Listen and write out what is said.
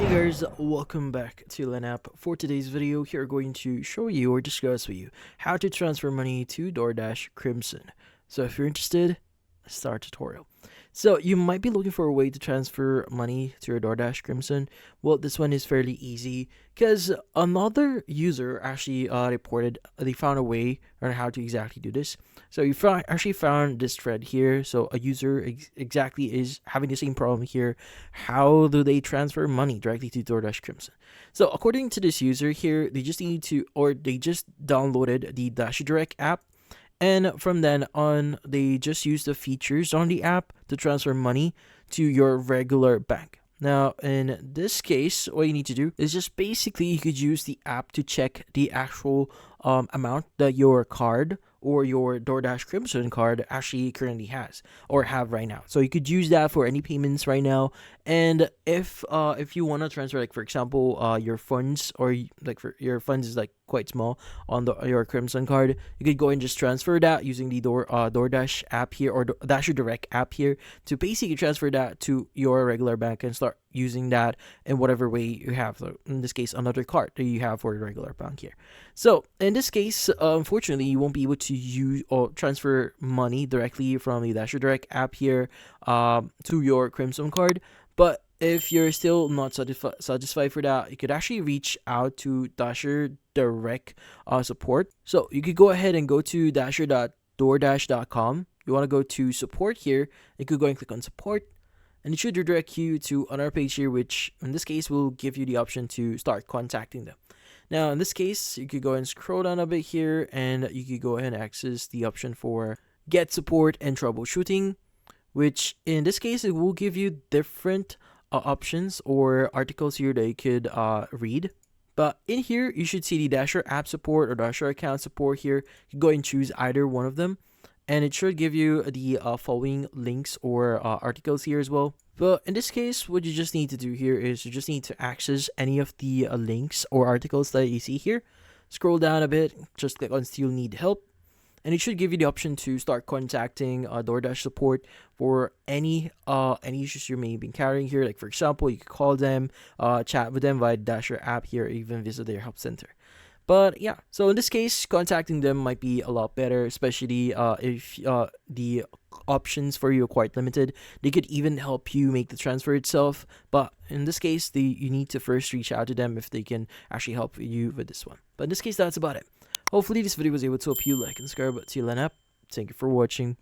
Guys, welcome back to LANapp. For today's video, here we're going to show you or discuss with you how to transfer money to DoorDash Crimson. So if you're interested, let's start tutorial. So you might be looking for a way to transfer money to your DoorDash Crimson. Well, this one is fairly easy because another user actually reported they found a way on how to exactly do this. So you actually found this thread here. So a user exactly is having the same problem here. How do they transfer money directly to DoorDash Crimson? So according to this user here, they just downloaded the Dash Direct app. And from then on, they just use the features on the app to transfer money to your regular bank. Now, in this case, what you need to do is just basically you could use the app to check the actual amount that your card or your DoorDash Crimson card actually currently has or have right now. So you could use that for any payments right now. And if you want to transfer, like for example, your funds or like for your funds is like quite small on your Crimson card, you could go and just transfer that using the DoorDash app here or Dasher Direct app here to basically transfer that to your regular bank and start using that in whatever way you have. So in this case, another card that you have for your regular bank here. So in this case, unfortunately, you won't be able to use or transfer money directly from the Dasher Direct app here to your Crimson card. But if you're still not satisfied for that, you could actually reach out to Dasher Direct support. So you could go ahead and go to dasher.doordash.com. You want to go to support here. You could go and click on support. And it should redirect you to another page here, which in this case will give you the option to start contacting them. Now, in this case, you could go and scroll down a bit here and you could go ahead and access the option for get support and troubleshooting, which in this case, it will give you different options or articles here that you could read. But in here, you should see the Dasher app support or Dasher account support here. You can go and choose either one of them. And it should give you the following links or articles here as well. But in this case, what you just need to do here is you just need to access any of the links or articles that you see here. Scroll down a bit, just click on Still Need Help. And it should give you the option to start contacting DoorDash support for any issues you may be carrying here. Like for example, you could call them, chat with them via Dasher app here, or even visit their help center. But yeah, so in this case, contacting them might be a lot better, especially if the options for you are quite limited. They could even help you make the transfer itself. But in this case, you need to first reach out to them if they can actually help you with this one. But in this case, that's about it. Hopefully, this video was able to help you. Like and subscribe to LANapp. Thank you for watching.